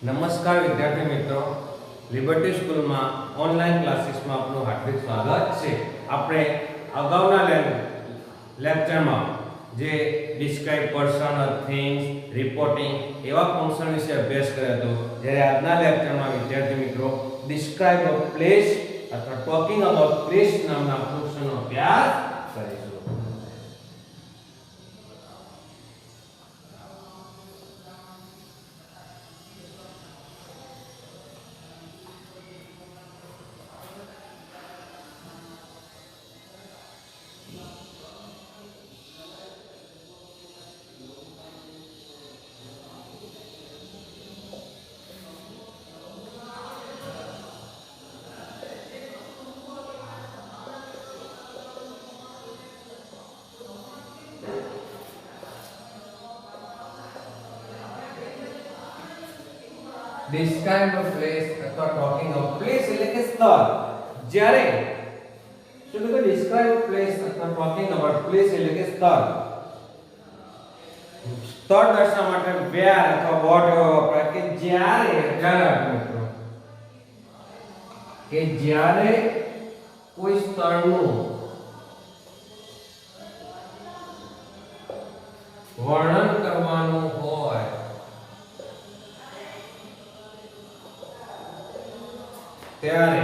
નમસ્કાર વિદ્યાર્થી મિત્રો, લિબર્ટી સ્કૂલમાં ઓનલાઈન ક્લાસીસમાં આપનું હાર્દિક સ્વાગત છે. આપણે અગાઉના લેક્ચરમાં જે ડિસ્ક્રાઇબ પર્સન ઓર થિંગ્સ, રિપોર્ટિંગ એવા ફંક્શન વિશે અભ્યાસ કર્યો હતો, જ્યારે આજના લેક્ચરમાં વિદ્યાર્થી મિત્રો ડિસ્ક્રાઇબ અ પ્લેસ અથવા ટોકિંગ અબાઉટ પ્લેસ નામના ફંક્શનનો અભ્યાસ કરીશું. ડિસ્ક્રાઇબ અ પ્લેસ અથવા ટોકિંગ ઓફ પ્લેસ એટલે કે સ્થળ. જ્યારે શું કે ડિસ્ક્રાઇબ અ પ્લેસ અથવા ટોકિંગ અબાઉટ પ્લેસ એટલે કે સ્થળ. સ્થળ દર્શાવવા માટે વેર અથવા વોટ એવો વપરાય કે જ્યારે કોઈ સ્થળનું વર્ણન કરવાનું હોય ત્યારે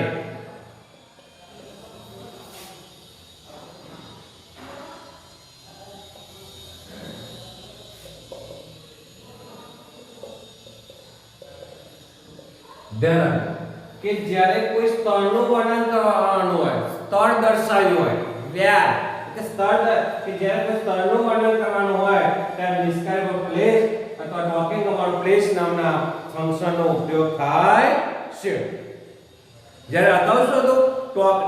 કે જ્યારે કોઈ સ્થળનું વર્ણન કરવાનું હોય, સ્થળ દર્શાવ્યું હોય, વ્યાર કે સ્થળ કે જ્યારે કોઈ સ્થળનું વર્ણન કરવાનું હોય ત્યારે ડિસ્ક્રાઇબ અ પ્લેસ અથવા ટોકિંગ અબાઉટ પ્લેસ નામના ફંક્શનનો ઉપયોગ થાય છે. જ્યારે અગાઉ શું હતું,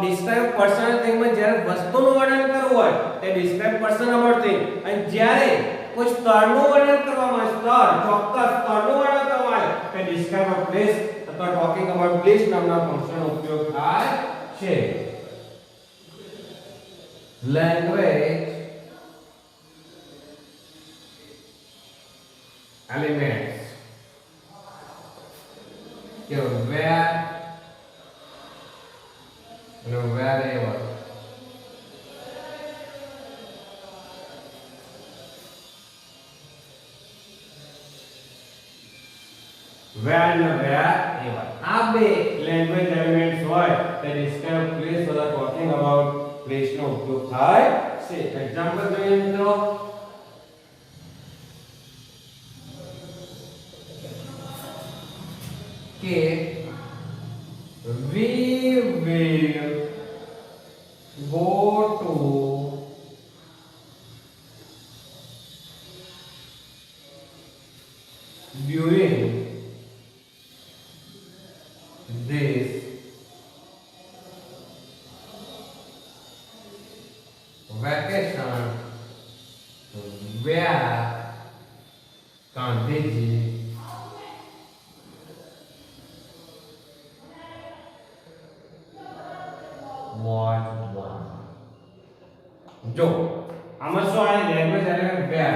ડિસ્ક્રાઇબ પર્સન થિંગમાં જ્યારે વસ્તુનું વર્ણન કરવું હોય તે ડિસ્ક્રાઇબ પર્સન અબાઉટ થિંગ, અને જ્યારે કોઈ સ્થળનું વર્ણન કરવામાં આવે, સ્થળ ચોક્કસ સ્થળનું વર્ણન કરવામાં આવે તે ડિસ્ક્રાઇબ અ પ્લેસ અથવા ટોકિંગ અબાઉટ પ્લેસ નામના ફંક્શનનો ઉપયોગ થાય છે. લેંગ્વેજ એલિમેન્ટ્સ કે where and wherever આ બે લેંગ્વેજ એલિમેન્ટ્સ હોય તે ડિસ્ક્રાઇબ પ્લેસ અથવા ટોકિંગ અબાઉટ પ્લેસ નો ઉપયોગ થાય છે. એક્ઝામ્પલ જોઈએ મિત્રો, કે we will go to during this vacation where Gandhiji was born. જો આમાં શું આવે, લેંગ્વેજ એલિમેન્ટ વેર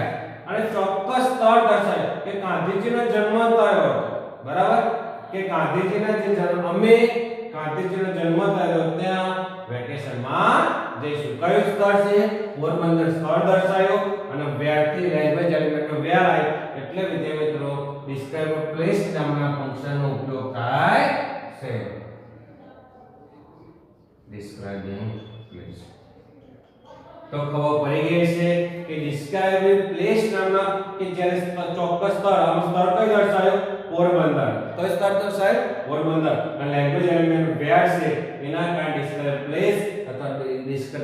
અને ચોક્કસ સ્થળ દર્શાવે કે ગાંધીજીનો જન્મ થયો, બરાબર, કે ગાંધીજીના જે જન્મ અમે ગાંધીજીનો જન્મ થયો ત્યાં વેકેશનમાં જઈશું. કયું સ્થળ છે? પોરબંદર સ્થળ દર્શાવ્યો અને વેર થી લેંગ્વેજ એલિમેન્ટનો વેર આવ્યો એટલે વિદ્યાર્થી મિત્રો ડિસ્ક્રાઇબ અ પ્લેસ નામના ફંક્શનનો ઉપયોગ થાય છે. ડિસ્ક્રાઇબિંગ પ્લેસ તો ખબર પડી ગઈ છે કે ડિસ્ક્રાઇબિંગ પ્લેસ નામના કે જ્યારે ચોક્કસ સ્થળ, આમ સ્થળ કઈ દર્શાવ્યો? પોરબંદર. કઈ સ્થળ દર્શાવ્યો? પોરબંદર. અને લેંગ્વેજ એલિમેન્ટ વેર છે એના કારણે ડિસ્ક્રાઇબ પ્લેસ અથવા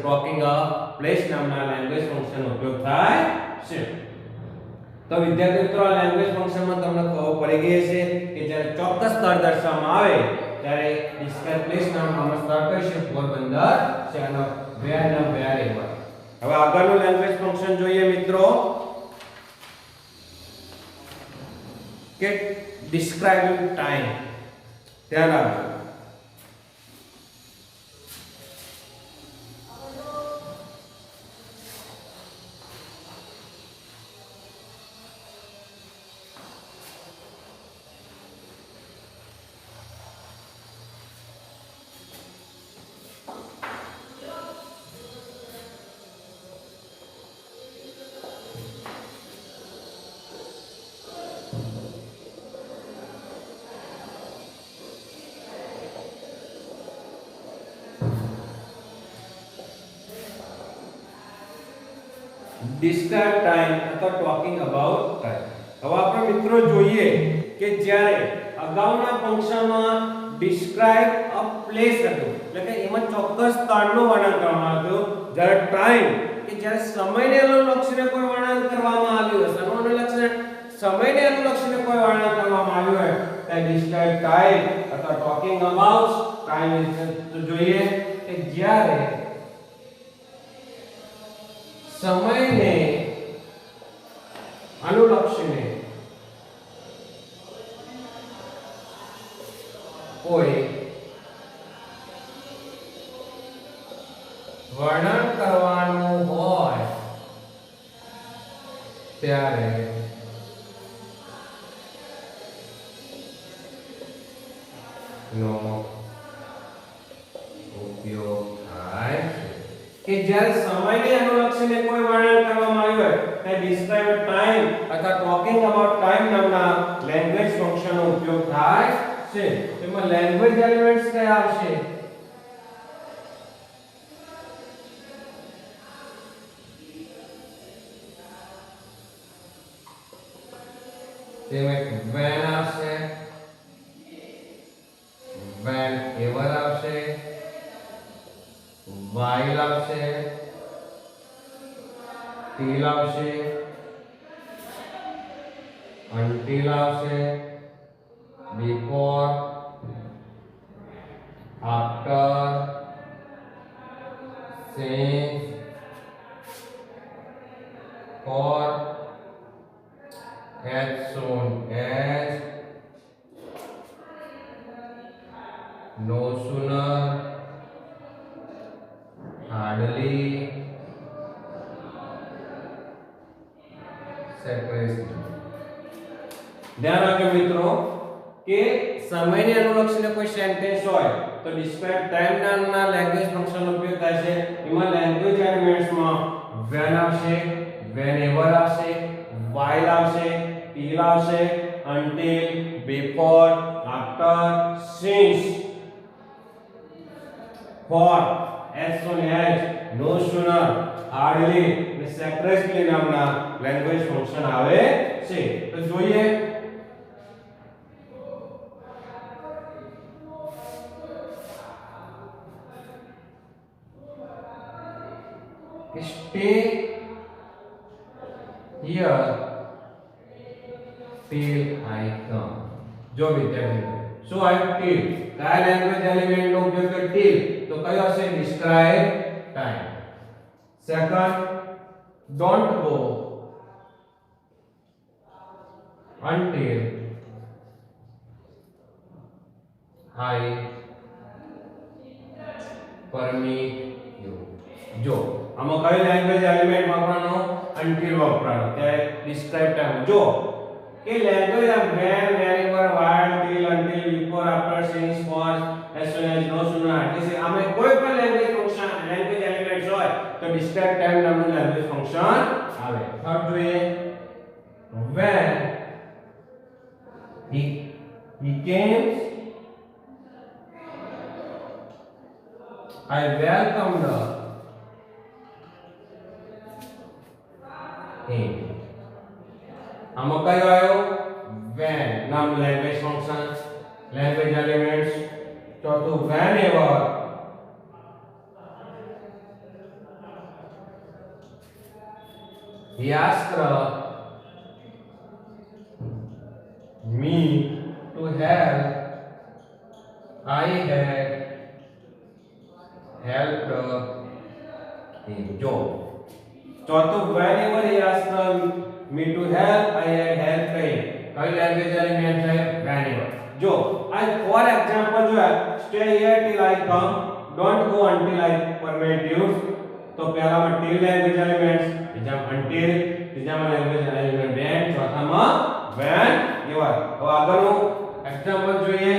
ટોકિંગ અ પ્લેસ નામના લેંગ્વેજ ફંક્શનનો ઉપયોગ થાય છે. તો વિદ્યાર્થી મિત્રો આ લેંગ્વેજ ફંક્શનમાં તમને ખબર પડી ગઈ છે કે જ્યારે ચોક્કસ સ્થળ દર્શાવવામાં આવે ત્યારે ડિસ્ક્રાઇબ પ્લેસ નામનું સ્થળ કઈ છે? પોરબંદર છે અને વેર ના વેર એવર. હવે આગળનું લેંગ્વેજ ફંક્શન જોઈએ મિત્રો, કે ડિસ્ક્રાઇબિંગ ટાઈમ. ધ્યાન આપજો. ડિસ્ક્રાઇબ ટાઈમ અથવા ટોકિંગ અબાઉટ ટાઈમ. હવે આપણે મિત્રો જોઈએ કે જ્યારે અગાઉના ફંક્શનમાં ડિસ્ક્રાઇબ અ પ્લેસ હતું એટલે કે એમાં ચોક્કસ સ્થળનું વર્ણન કરવામાં આવ્યું, જ્યારે ટાઈમ કે જ્યારે સમયને અનુલક્ષીને કોઈ વર્ણન કરવામાં આવ્યું હોય, સમયને અનુલક્ષીને સમયને અનુલક્ષીને કોઈ વર્ણન કરવામાં આવ્યું હોય ત્યારે ડિસ્ક્રાઇબ ટાઈમ અથવા ટોકિંગ અબાઉટ ટાઈમ તો જોઈએ કે જ્યારે સમયને અનુલક્ષીને કોઈ વર્ણન કરવાનું હોય ત્યારે નો ઉપયોગ થાય છે. કે જ્યારે સમયને અનુલક્ષીને કોઈ વર્ણન કરવામાં આવ્યું હોય ત્યારે ડિસ્ક્રાઇબ ટાઈમ અથવા ટોકિંગ અબાઉટ ટાઈમ નામના લેંગ્વેજ ફંક્શનનો ઉપયોગ થાય છે. એમાં લેંગ્વેજ એલિમેન્ટ્સ કયા આવશે? તેમાં when આવશે, whenever આવશે, while આવશે, till આવશે, until આવશે, before, after, since, for, as soon as, no sooner, hardly, separately. ધ્યાન રાખજો મિત્રો કે સમયને અનુલક્ષીને કોઈ સેન્ટેન્સ હોય તો ડિસ્ક્રાઇબ ટાઈમ નામના લેંગ્વેજ ફંક્શનનો ઉપયોગ થાય છે. એમાં લેંગ્વેજ એલિમેન્ટ્સમાં when આવશે, whenever આવશે, while આવશે, till આવશે, until, before, after, since, for, as soon as, no sooner, hardly અને separately નામના લેંગ્વેજ ફંક્શન આવે છે. તો જોઈએ stay here till I come. જો વિદ્યાર્થી શું આવ્યું? till. કયા લેંગ્વેજ એલિમેન્ટ નો ઉપયોગ કરે? till. તો કયો હશે? describe time. second, don't go until I permit you. જો આમાં કઈ લેંગ્વેજ એલિમેન્ટ વાપરવાનો? until વાપરવાનો. ત્યારે describe time. જો કે લેંગ્વેજ આ when, whenever, while, till, until, before, after, since, for, as soon as, no sooner, hardly. આમાં કોઈ પણ લેંગ્વેજ ફંક્શન લેંગ્વેજ એલિમેન્ટ્સ હોય તો describe time નામનું લેંગ્વેજ ફંક્શન આવે. થર્ડ જોઈએ when he came I welcomed him. આમાં કયો આવ્યો? when નામનું લેંગ્વેજ ફંક્શન લેંગ્વેજ એલિમેન્ટ્સ. ચોથું whenever he asked me to help, I had helped him. જો ચોથું whenever he asked me to help, I had helped him. કઈ language element છે? whenever. જો આ ફોર એક્ઝામ્પલ જો stay here till I come, don't go until I permit you. તો પહેલામાં till language elements, બીજામાં until, ત્રીજામાં લેંગ્વેજ એલિમેન્ટ when, ચોથામાં when ever. હવે આગળનું એક્ઝામ્પલ જોઈએ.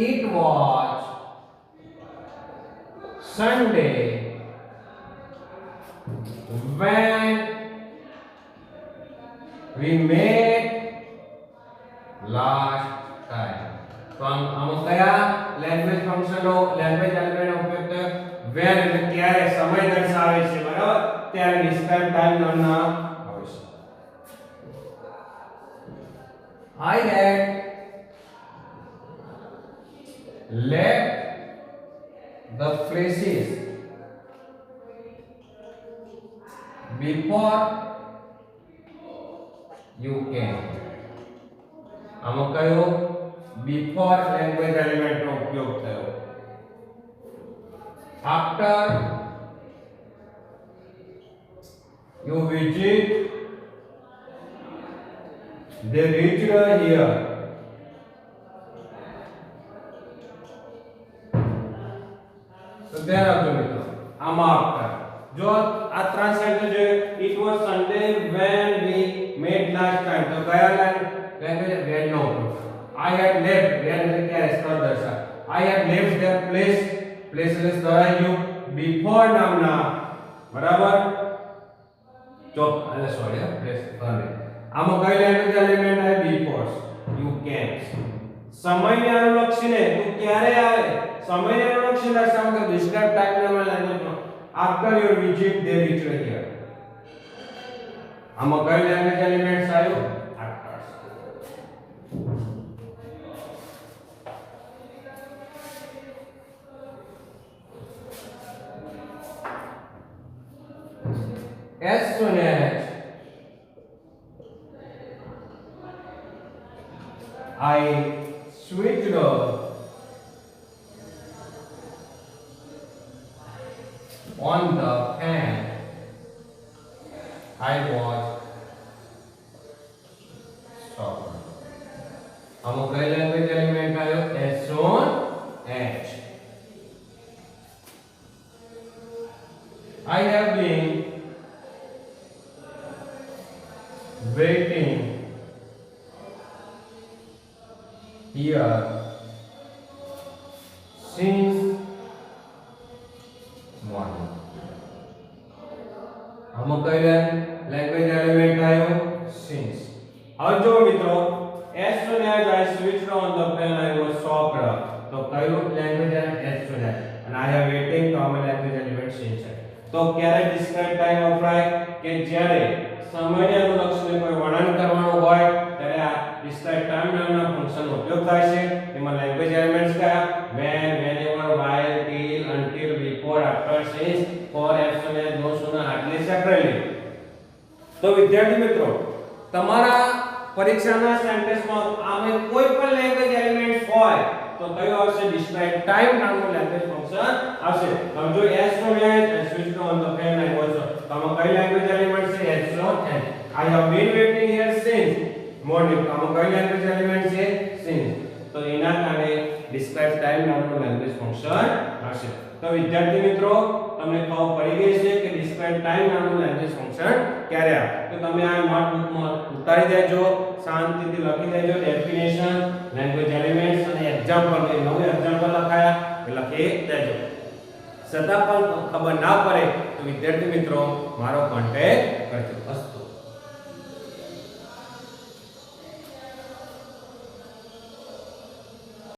It was Sunday when we met last time. तो हम કયા લેંગ્વેજ ફંક્શનનો લેંગ્વેજ એલિમેન્ટનો ઉપયોગ થયો when એટલે ત્યારે સમય દર્શાવે છે બરાબર ત્યારે ડિસ્ક્રાઇબ ટાઈમ નામના આવે છે. I had left the places before you came. આમાં કયો before language element નો ઉપયોગ થયો. After you visit they reached here. તો ધ્યાન આપજો મિત્રો આમાં after જો આ ત્રણ સેન્ટેન્સ છે it was Sunday when we met last time તો કયા લેંગ્વેજ when નો ઉપયોગ. I had left when એટલે ક્યારે સ્થળ દર્શાવે. I had left their place એટલે દર્શાવ્યું before નામના બરાબર ચોક એટલે સોરી પ્લેસ બરાબર. આમાં કઈ લેંગ્વેજ એલિમેન્ટ આવે before you came. સમયને અનુલક્ષીને તું ક્યારે આવે સમયને અનુલક્ષીને દર્શાવે કે ડિસ્ક્રાઇબ ટાઈમ નામના લેંગ્વેજમાં after your visit they reached here. આમાં કઈ લેંગ્વેજ એલિમેન્ટ્સ આવ્યો after. As soon as I switched on the fan, I was stopped. આમાં કઈ લેંગ્વેજ એલિમેન્ટ આવ્યો as soon as. I have been waiting here since morning. આમાં કઈ language element આવ્યો since. હવે જો મિત્રો as soon as I switched on the fan I was shocked. તો કયું લેંગ્વેજ as soon as અને I am waiting તો આમાં લેંગ્વેજ એલિમેન્ટ since છે. તો ક્યારે ડિસ્ક્રાઇબ ટાઈમ વપરાય કે જ્યારે સમયને અનુલક્ષીને કોઈ વર્ણન કરવાનું હોય ત્યારે આ ડિસ્ક્રાઇબ ટાઈમ નામના ફંક્શનનો ઉપયોગ થાય છે. એમાં લેંગ્વેજ એલિમેન્ટ્સ કયા when whenever while till until before after since for as soon as no sooner hardly separately. તો વિદ્યાર્થી મિત્રો તમારા પરીક્ષાના સેન્ટેન્સમાં આમે કોઈ પણ લેંગ્વેજ એલિમેન્ટ્સ હોય તો કયો આવશે ડિસ્ક્રાઇબ ટાઈમ નામનું લેંગ્વેજ ફંક્શન આવશે. હવે જો as soon as I switched on the fan I was તો આમાં કઈ લેંગ્વેજ એલિમેન્ટ છે as soon as. I have been waiting here since morning તો આમાં કઈ લેંગ્વેજ એલિમેન્ટ છે since. તો એના કારણે ડિસ્ક્રાઇબ ટાઈમ નામનું લેંગ્વેજ ફંક્શન આવશે. તો વિદ્યાર્થી મિત્રો તમને ખબર પડી ગઈ છે કે ડિસ્ક્રાઇબ ટાઈમ નામનું લેંગ્વેજ ફંક્શન ક્યારે આવે. તો તમે આ નોટબુકમાં ઉતારી દેજો શાંતિથી લખી દેજો ડેફિનેશન લેંગ્વેજ એલિમેન્ટ્સ અને એક્ઝામ્પલ એ નવું એક્ઝામ્પલ લખાયા એ લખી દેજો. છતાં પણ ખબર ના પડે તો વિદ્યાર્થી મિત્રો મારો કોન્ટેક્ટ કરજો. અસ્તુ.